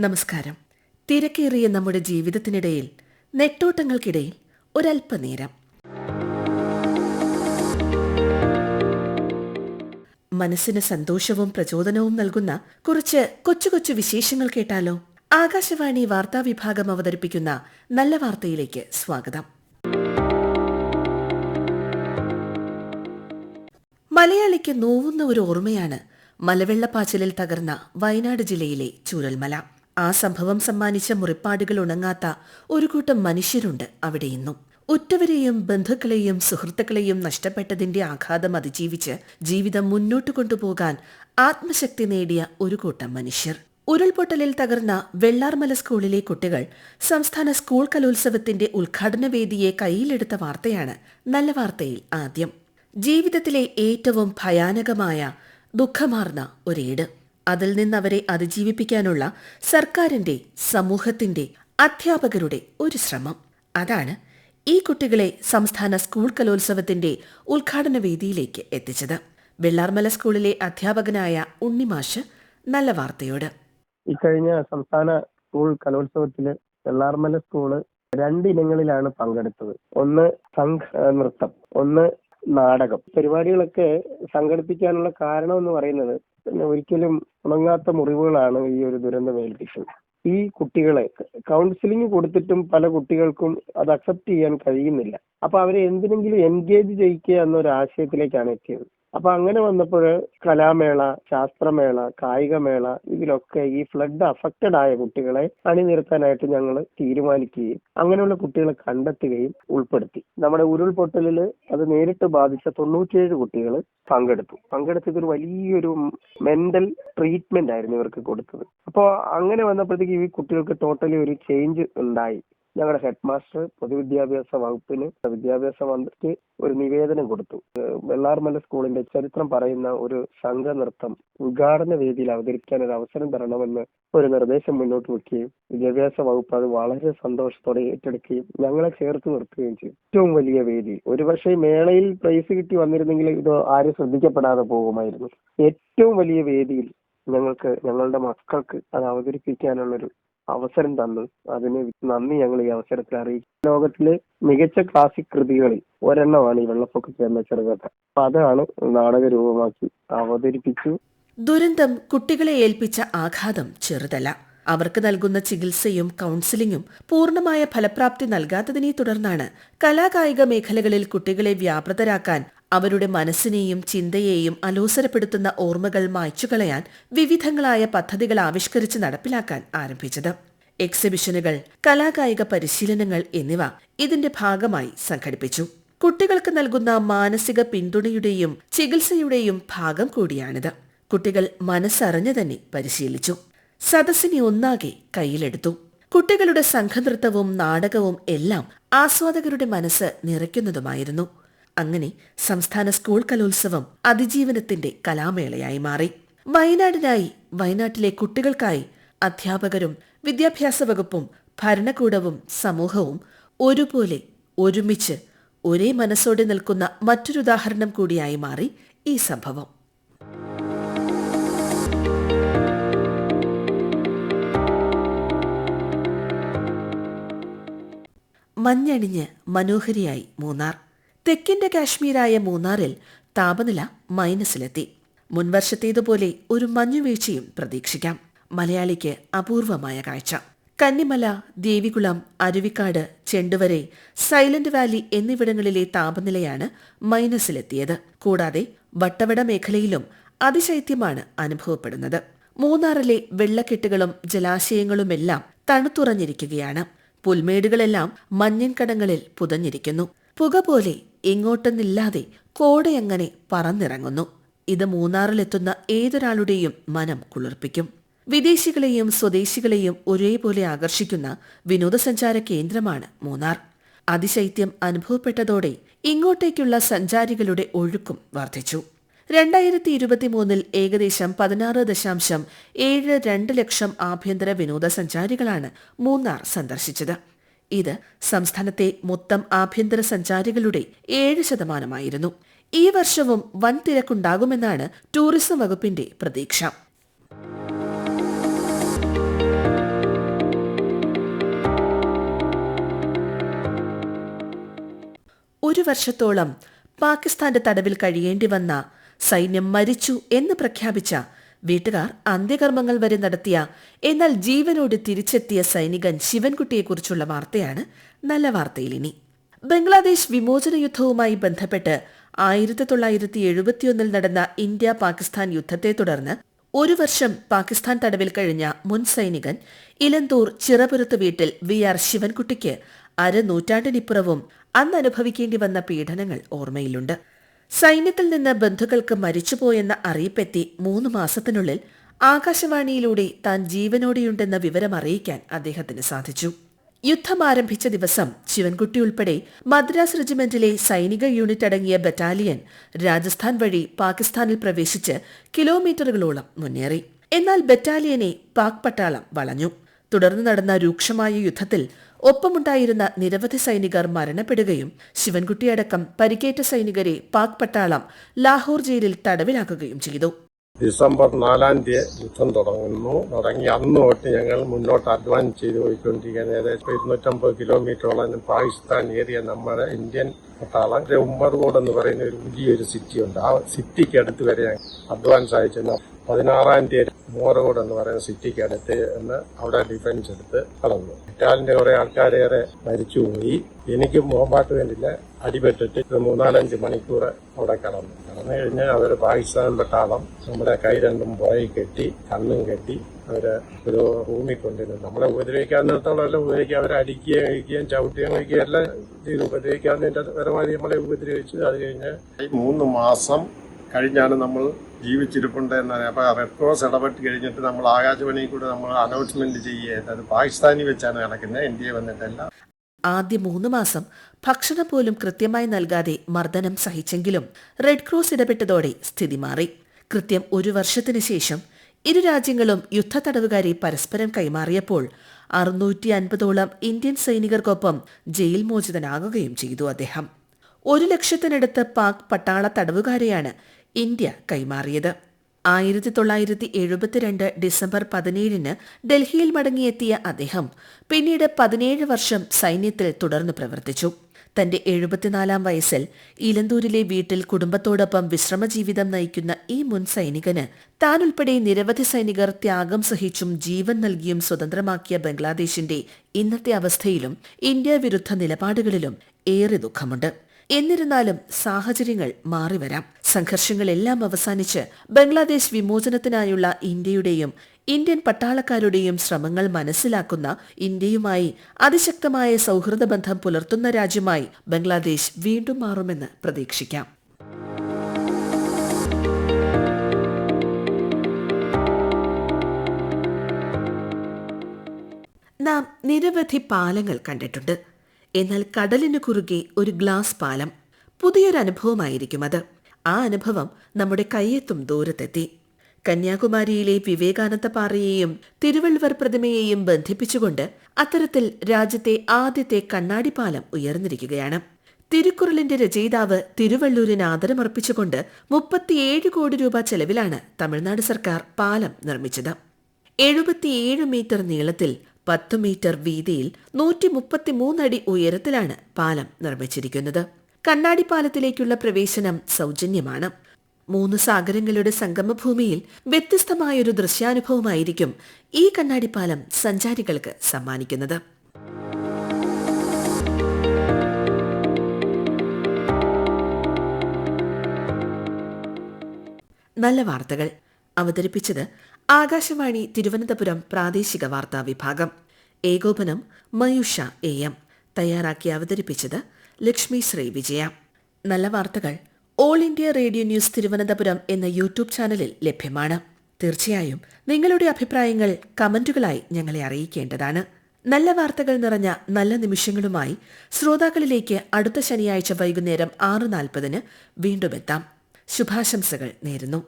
നമസ്കാരം. തിരക്കേറിയ നമ്മുടെ ജീവിതത്തിനിടയിൽ നെട്ടോട്ടങ്ങൾക്കിടയിൽ ഒരല്പനേരം മനസ്സിന് സന്തോഷവും പ്രചോദനവും നൽകുന്ന കുറച്ച് കൊച്ചു കൊച്ചു വിശേഷങ്ങൾ കേട്ടാലോ? ആകാശവാണി വാർത്താ വിഭാഗം അവതരിപ്പിക്കുന്ന നല്ല വാർത്തയിലേക്ക് സ്വാഗതം. മലയാളിക്ക് നോവുന്ന ഒരു ഓർമ്മയാണ് മലവെള്ളപ്പാച്ചിലിൽ തകർന്ന വയനാട് ജില്ലയിലെ ചൂരൽമല. ആ സംഭവം സമ്മാനിച്ച മുറിപ്പാടുകൾ ഉണങ്ങാത്ത ഒരു കൂട്ടം മനുഷ്യരുണ്ട് അവിടെ ഇന്നും. ഉറ്റവരെയും ബന്ധുക്കളെയും സുഹൃത്തുക്കളെയും നഷ്ടപ്പെട്ടതിന്റെ ആഘാതം അതിജീവിച്ച് ജീവിതം മുന്നോട്ട് കൊണ്ടുപോകാൻ ആത്മശക്തി നേടിയ ഒരു കൂട്ടം മനുഷ്യർ. ഉരുൾപൊട്ടലിൽ തകർന്ന വെള്ളാർമല സ്കൂളിലെ കുട്ടികൾ സംസ്ഥാന സ്കൂൾ കലോത്സവത്തിന്റെ ഉദ്ഘാടന വേദിയെ കയ്യിലെടുത്ത വാർത്തയാണ് നല്ല വാർത്തയിൽ ആദ്യം. ജീവിതത്തിലെ ഏറ്റവും ഭയാനകമായ ദുഃഖമാർന്ന ഒരേട്. അതിൽ നിന്നവരെ അതിജീവിപ്പിക്കാനുള്ള സർക്കാരിന്റെ, സമൂഹത്തിന്റെ, അധ്യാപകരുടെ ഒരു ശ്രമം. അതാണ് ഈ കുട്ടികളെ സംസ്ഥാന സ്കൂൾ കലോത്സവത്തിന്റെ ഉദ്ഘാടന വേദിയിലേക്ക് എത്തിച്ചത്. വെള്ളാർമല സ്കൂളിലെ അധ്യാപകനായ ഉണ്ണിമാഷ് നല്ല വാർത്തയോട്. ഇക്കഴിഞ്ഞ സംസ്ഥാന സ്കൂൾ കലോത്സവത്തില് വെള്ളാർമല സ്കൂള് 2 ഇനങ്ങളിലാണ് പങ്കെടുത്തത്. ഒന്ന് സംഘ നൃത്തം, ഒന്ന് നാടകം. പരിപാടികളൊക്കെ സംഘടിപ്പിക്കാനുള്ള കാരണം എന്ന് പറയുന്നത് ഒരിക്കലും ഉണങ്ങാത്ത മുറിവുകളാണ് ഈ ഒരു ദുരന്തം ഏൽപ്പിച്ചത്. ഈ കുട്ടികളെ കൗൺസിലിംഗ് കൊടുത്തിട്ടും പല കുട്ടികൾക്കും അത് അക്സെപ്റ്റ് ചെയ്യാൻ കഴിയുന്നില്ല. അപ്പൊ അവരെ എന്തിനെങ്കിലും എൻഗേജ് ചെയ്യിക്കുക എന്നൊരു ആശയത്തിലേക്കാണ് എത്തിയത്. അപ്പൊ അങ്ങനെ വന്നപ്പോൾ കലാമേള, ശാസ്ത്രമേള, കായികമേള, ഇതിലൊക്കെ ഈ ഫ്ലഡ് അഫക്റ്റഡ് ആയ കുട്ടികളെ അണിനിരത്താനായിട്ട് ഞങ്ങൾ തീരുമാനിക്കുകയും അങ്ങനെയുള്ള കുട്ടികളെ കണ്ടെത്തുകയും ഉൾപ്പെടുത്തി. നമ്മുടെ ഉരുൾപൊട്ടലിൽ അത് നേരിട്ട് ബാധിച്ച 97 കുട്ടികൾ പങ്കെടുത്തത് ഒരു വലിയൊരു മെന്റൽ ട്രീറ്റ്മെന്റ് ആയിരുന്നു ഇവർക്ക് കൊടുത്തത്. അപ്പോൾ അങ്ങനെ വന്നപ്പോഴത്തേക്ക് ഈ കുട്ടികൾക്ക് ടോട്ടലി ഒരു ചേഞ്ച് ഉണ്ടായി. ഞങ്ങളുടെ ഹെഡ് മാസ്റ്റർ പൊതുവിദ്യാഭ്യാസ വകുപ്പിന് വിദ്യാഭ്യാസ മന്ത്രിക്ക് ഒരു നിവേദനം കൊടുത്തു. വെള്ളാർമല സ്കൂളിന്റെ ചരിത്രം പറയുന്ന ഒരു സംഘനൃത്തം ഉദ്ഘാടന വേദിയിൽ അവതരിപ്പിക്കാൻ ഒരു അവസരം തരണമെന്ന് ഒരു നിർദ്ദേശം മുന്നോട്ട് വെക്കുകയും വിദ്യാഭ്യാസ വകുപ്പ് അത് വളരെ സന്തോഷത്തോടെ ഏറ്റെടുക്കുകയും ഞങ്ങളെ ചേർത്ത് നിർത്തുകയും ചെയ്തു. ഏറ്റവും വലിയ വേദി. ഒരുപക്ഷെ മേളയിൽ പ്രൈസ് കിട്ടി വന്നിരുന്നെങ്കിൽ ഇത് ആരും ശ്രദ്ധിക്കപ്പെടാതെ പോകുമായിരുന്നു. ഏറ്റവും വലിയ വേദിയിൽ ഞങ്ങളുടെ മക്കൾക്ക് അത് അവതരിപ്പിക്കാനുള്ളൊരു അവസരം തന്നു. അതിന് നന്ദി ഞങ്ങൾ ഈ അവസരത്തിൽ അറിയിക്കും. ലോകത്തിലെ മികച്ച ക്ലാസിക് കൃതികളിൽ ഒരെണ്ണമാണ് ഈ വെള്ളപ്പൊക്കത്തിൽ എന്ന ചെറുകഥ. അപ്പൊ അതാണ് നാടക രൂപമാക്കി അവതരിപ്പിച്ചു. ദുരന്തം കുട്ടികളെ ഏൽപ്പിച്ച ആഘാതം ചെറുതല്ല. അവർക്ക് നൽകുന്ന ചികിത്സയും കൗൺസിലിംഗും പൂർണ്ണമായ ഫലപ്രാപ്തി നൽകാത്തതിനെ തുടർന്നാണ് കലാകായിക മേഖലകളിൽ കുട്ടികളെ വ്യാപൃതരാക്കാൻ, അവരുടെ മനസ്സിനെയും ചിന്തയെയും അലോസരപ്പെടുത്തുന്ന ഓർമ്മകൾ മായ്ച്ചുകളയാൻ വിവിധങ്ങളായ പദ്ധതികൾ ആവിഷ്കരിച്ച് നടപ്പിലാക്കാൻ ആരംഭിച്ചത്. എക്സിബിഷനുകൾ, കലാകായിക പരിശീലനങ്ങൾ എന്നിവ ഇതിന്റെ ഭാഗമായി സംഘടിപ്പിച്ചു. കുട്ടികൾക്ക് നൽകുന്ന മാനസിക പിന്തുണയുടെയും ചികിത്സയുടെയും ഭാഗം കൂടിയാണിത്. കുട്ടികൾ മനസ്സറിഞ്ഞു തന്നെ പരിശീലിച്ചു. സദസ്സിനെ ഒന്നാകെ കയ്യിലെടുത്തു. കുട്ടികളുടെ സംഘനൃത്തവും നാടകവും എല്ലാം ആസ്വാദകരുടെ മനസ്സ് നിറയ്ക്കുന്നതുമായിരുന്നു. അങ്ങനെ സംസ്ഥാന സ്കൂൾ കലോത്സവം അതിജീവനത്തിന്റെ കലാമേളയായി മാറി. വയനാട്ടിലെ കുട്ടികൾക്കായി അധ്യാപകരും വിദ്യാഭ്യാസ വകുപ്പും ഭരണകൂടവും സമൂഹവും ഒരുപോലെ ഒരുമിച്ച് ഒരേ മനസ്സോടെ നിൽക്കുന്ന മറ്റൊരു ഉദാഹരണം കൂടിയായി മാറി ഈ സംഭവം. മഞ്ഞണിഞ്ഞ് മനോഹരിയായി മൂന്നാർ. തെക്കിന്റെ കാശ്മീരായ മൂന്നാറിൽ താപനില മൈനസിലെത്തി. മുൻവർഷത്തേതുപോലെ ഒരു മഞ്ഞുവീഴ്ചയും പ്രതീക്ഷിക്കാം. മലയാളിക്ക് അപൂർവമായ കാഴ്ച. കന്നിമല, ദേവികുളം, അരുവിക്കാട്, ചെണ്ടുവരെ, സൈലന്റ് വാലി എന്നിവിടങ്ങളിലെ താപനിലയാണ് മൈനസിലെത്തിയത്. കൂടാതെ വട്ടവട മേഖലയിലും അതിശൈത്യമാണ് അനുഭവപ്പെടുന്നത്. മൂന്നാറിലെ വെള്ളക്കെട്ടുകളും ജലാശയങ്ങളുമെല്ലാം തണുത്തുറഞ്ഞിരിക്കുകയാണ്. പുൽമേടുകളെല്ലാം മഞ്ഞൻ കടങ്ങളിൽ പുതഞ്ഞിരിക്കുന്നു. പുക പോലെ എങ്ങോട്ടെന്നില്ലാതെ കോടയങ്ങനെ പറന്നിറങ്ങുന്നു. ഇത് മൂന്നാറിലെത്തുന്ന ഏതൊരാളുടെയും മനം കുളിർപ്പിക്കും. വിദേശികളെയും സ്വദേശികളെയും ഒരേപോലെ ആകർഷിക്കുന്ന വിനോദസഞ്ചാര കേന്ദ്രമാണ് മൂന്നാർ. അതിശൈത്യം അനുഭവപ്പെട്ടതോടെ ഇങ്ങോട്ടേക്കുള്ള സഞ്ചാരികളുടെ ഒഴുക്കും വർദ്ധിച്ചു. 2023 ഏകദേശം 16.72 ലക്ഷം ആഭ്യന്തര വിനോദസഞ്ചാരികളാണ് മൂന്നാർ സന്ദർശിച്ചത്. ഇത് സംസ്ഥാനത്തെ മൊത്തം ആഭ്യന്തര സഞ്ചാരികളുടെ 7%. ഈ വർഷവും വൻ തിരക്കുണ്ടാകുമെന്നാണ് ടൂറിസം വകുപ്പിന്റെ പ്രതീക്ഷ. 1 വർഷത്തോളം പാകിസ്ഥാന്റെ തടവിൽ കഴിയേണ്ടി വന്ന, സൈന്യം മരിച്ചു എന്ന് പ്രഖ്യാപിച്ച, വീട്ടുകാർ അന്ത്യകർമ്മങ്ങൾ വരെ നടത്തിയ, എന്നാൽ ജീവനോട് തിരിച്ചെത്തിയ സൈനികൻ ശിവൻകുട്ടിയെക്കുറിച്ചുള്ള വാർത്തയാണ് നല്ല വാർത്തയിൽ ഇനി. ബംഗ്ലാദേശ് വിമോചന യുദ്ധവുമായി ബന്ധപ്പെട്ട് 1971 നടന്ന ഇന്ത്യ പാകിസ്ഥാൻ യുദ്ധത്തെ തുടർന്ന് 1 വർഷം പാകിസ്ഥാൻ തടവിൽ കഴിഞ്ഞ മുൻ സൈനികൻ ഇലന്തൂർ ചിറപുരത്ത് വീട്ടിൽ VR ശിവൻകുട്ടിക്ക് അരനൂറ്റാണ്ടിനിപ്പുറവും അന്ന് അനുഭവിക്കേണ്ടി വന്ന പീഡനങ്ങൾ ഓർമ്മയിലുണ്ട്. സൈന്യത്തിൽ നിന്ന് ബന്ധുക്കൾക്ക് മരിച്ചുപോയെന്ന അറിയിപ്പെത്തി 3 മാസത്തിനുള്ളിൽ ആകാശവാണിയിലൂടെ താൻ ജീവനോടെയുണ്ടെന്ന വിവരം അറിയിക്കാൻ അദ്ദേഹത്തിന് സാധിച്ചു. യുദ്ധം ആരംഭിച്ച ദിവസം ശിവൻകുട്ടി ഉൾപ്പെടെ മദ്രാസ് റെജിമെന്റിലെ സൈനിക യൂണിറ്റ് അടങ്ങിയ ബറ്റാലിയൻ രാജസ്ഥാൻ വഴി പാകിസ്ഥാനിൽ പ്രവേശിച്ച് കിലോമീറ്ററുകളോളം മുന്നേറി. എന്നാൽ ബറ്റാലിയനെ പാക് പട്ടാളം വളഞ്ഞു. തുടർന്ന് നടന്ന രൂക്ഷമായ യുദ്ധത്തിൽ ഒപ്പമുണ്ടായിരുന്ന നിരവധി സൈനികർ മരണപ്പെടുകയും ശിവൻകുട്ടിയടക്കം പരിക്കേറ്റ സൈനികരെ പാക് പട്ടാളം ലാഹോർ ജയിലിൽ തടവിലാക്കുകയും ചെയ്തു. ഡിസംബർ 4 യുദ്ധം തുടങ്ങി അന്ന് തൊട്ട് ഞങ്ങൾ മുന്നോട്ട് അഡ്വാൻസ് ചെയ്ത് പോയിക്കൊണ്ടിരിക്കുകയാണ്. ഏകദേശം 250 കിലോമീറ്ററോളം പാകിസ്ഥാൻ ഏരിയ നമ്മുടെ ഇന്ത്യൻ പട്ടാളം ഉമ്മർകോട് എന്ന് പറയുന്ന ഒരു വലിയൊരു സിറ്റി ഉണ്ട്. ആ സിറ്റിക്ക് അടുത്ത് വരെ അഡ്വാൻസ് അയച്ചെന്ന് 16 മോറകോട് എന്ന് പറയുന്ന സിറ്റിക്ക് അടുത്ത് എന്ന് അവിടെ ഡിഫൻസ് എടുത്ത് കടന്നു. ഇറ്റാലിന്റെ കുറെ ആൾക്കാരേറെ മരിച്ചുപോയി. എനിക്ക് പോകാൻ വേണ്ടില്ല, അടിപെട്ടിട്ട് 3-4 മണിക്കൂർ അവിടെ കടന്നു കഴിഞ്ഞാൽ അവർ പാകിസ്ഥാൻ പട്ടാളം നമ്മുടെ കൈ രണ്ടും പുറകെ കെട്ടി കണ്ണും കെട്ടി അവര് ഒരു റൂമിൽ കൊണ്ടിരുന്നു. നമ്മളെ ഉപദ്രവിക്കാവുന്നിടത്തോളം എല്ലാം ഉപദ്രവിക്കുക, അവരെ അടിക്കുകയും കഴിക്കുകയും ചവിട്ടുകയും കഴിക്കുകയും എല്ലാം ചെയ്ത് ഉപദ്രവിക്കാവുന്നതിന്റെ പരമാവധി നമ്മളെ ഉപദ്രവിച്ചു. അത് കഴിഞ്ഞ് 3 മാസം കഴിഞ്ഞാണ് നമ്മൾ ജീവിച്ചിരിപ്പുണ്ട് എന്നാണ്. അപ്പൊ റെഡ് ക്രോസ് ഇടപെട്ട് കഴിഞ്ഞിട്ട് നമ്മൾ ആകാശവാണിയിൽ കൂടെ നമ്മൾ അനൗൺസ്മെന്റ് ചെയ്യുക. അത് പാകിസ്ഥാനിൽ വെച്ചാണ് നടക്കുന്നത്, ഇന്ത്യയിൽ വന്നിട്ടല്ല. ആദ്യ 3 മാസം ഭക്ഷണം പോലും കൃത്യമായി നൽകാതെ മർദ്ദനം സഹിച്ചെങ്കിലും റെഡ് ക്രോസ് ഇടപെട്ടതോടെ സ്ഥിതി മാറി. കൃത്യം 1 വർഷത്തിനു ശേഷം ഇരു രാജ്യങ്ങളും യുദ്ധത്തടവുകാരെ പരസ്പരം കൈമാറിയപ്പോൾ 650ഓളം ഇന്ത്യൻ സൈനികർക്കൊപ്പം ജയിൽ മോചിതനാകുകയും ചെയ്തു അദ്ദേഹം. 1 ലക്ഷത്തിനടുത്ത് പാക് പട്ടാള തടവുകാരെയാണ് ഇന്ത്യ കൈമാറിയത്. 1972 ഡിസംബർ 17 ഡൽഹിയിൽ മടങ്ങിയെത്തിയ അദ്ദേഹം പിന്നീട് 17 വർഷം സൈന്യത്തിൽ തുടർന്ന് പ്രവർത്തിച്ചു. തന്റെ 74-ാം വയസ്സിൽ ഇലന്തൂരിലെ വീട്ടിൽ കുടുംബത്തോടൊപ്പം വിശ്രമജീവിതം നയിക്കുന്ന ഈ മുൻ സൈനികന് താനുൾപ്പെടെ നിരവധി സൈനികർ ത്യാഗം സഹിച്ചും ജീവൻ നൽകിയും സ്വതന്ത്രമാക്കിയ ബംഗ്ലാദേശിന്റെ ഇന്നത്തെ അവസ്ഥയിലും ഇന്ത്യ വിരുദ്ധ നിലപാടുകളിലും ഏറെ ദുഃഖമുണ്ട്. എന്നിരുന്നാലും സാഹചര്യങ്ങൾ മാറിവരാം. സംഘർഷങ്ങളെല്ലാം അവസാനിച്ച് ബംഗ്ലാദേശ് വിമോചനത്തിനായുള്ള ഇന്ത്യയുടെയും ഇന്ത്യൻ പട്ടാളക്കാരുടെയും ശ്രമങ്ങൾ മനസ്സിലാക്കുന്ന, ഇന്ത്യയുമായി അതിശക്തമായ സൗഹൃദ ബന്ധം പുലർത്തുന്ന രാജ്യമായി ബംഗ്ലാദേശ് വീണ്ടും മാറുമെന്ന് പ്രതീക്ഷിക്കാം. നാം നിരവധി പാലങ്ങൾ കണ്ടിട്ടുണ്ട്. എന്നാൽ കടലിനു കുറുകെ ഒരു ഗ്ലാസ് പാലം പുതിയൊരു അനുഭവമായിരിക്കും അത്. ആ അനുഭവം നമ്മുടെ കയ്യെത്തും ദൂരത്തെത്തി. കന്യാകുമാരിയിലെ വിവേകാനന്ദ പാറയെയും തിരുവള്ളുവർ പ്രതിമയെയും ബന്ധിപ്പിച്ചുകൊണ്ട് അത്തരത്തിൽ രാജ്യത്തെ ആദ്യത്തെ കണ്ണാടിപ്പാലം ഉയർന്നിരിക്കുകയാണ്. തിരുക്കുറളിന്റെ രചയിതാവ് തിരുവള്ളൂരിന് ആദരമർപ്പിച്ചുകൊണ്ട് 37 കോടി രൂപ ചെലവിലാണ് തമിഴ്നാട് സർക്കാർ പാലം നിർമ്മിച്ചത്. 77 മീറ്റർ നീളത്തിൽ 10 മീറ്റർ വീതിയിൽ 133 അടി ഉയരത്തിലാണ് പാലം നിർമ്മിച്ചിരിക്കുന്നത്. കണ്ണാടിപ്പാലത്തിലേക്കുള്ള പ്രവേശനം സൗജന്യമാണ്. 3 സാഗരങ്ങളുടെ സംഗമഭൂമിയിൽ വ്യത്യസ്തമായൊരു ദൃശ്യാനുഭവമായിരിക്കും ഈ കണ്ണാടിപ്പാലം സഞ്ചാരികൾക്ക് സമ്മാനിക്കുന്നത്. നല്ല വാർത്തകൾ അവതരിപ്പിച്ചത് ആകാശവാണി തിരുവനന്തപുരം പ്രാദേശിക വാർത്താ വിഭാഗം. ഏകോപനം മയൂഷ AM. തയ്യാറാക്കി അവതരിപ്പിച്ചത് ലക്ഷ്മി ശ്രീ വിജയ. നല്ല വാർത്തകൾ all India radio news Thiruvananthapuram എന്ന യൂട്യൂബ് ചാനലിൽ ലഭ്യമാണ്. തീർച്ചയായും നിങ്ങളുടെ അഭിപ്രായങ്ങൾ കമന്റുകളായി ഞങ്ങളെ അറിയിക്കേണ്ടതാണ്. നല്ല വാർത്തകൾ നിറഞ്ഞ നല്ല നിമിഷങ്ങളുമായി ശ്രോതാക്കളിലേക്ക് അടുത്ത ശനിയാഴ്ച വൈകുന്നേരം 6:40 വീണ്ടും എത്താം. ശുഭാശംസകൾ നേരുന്നു.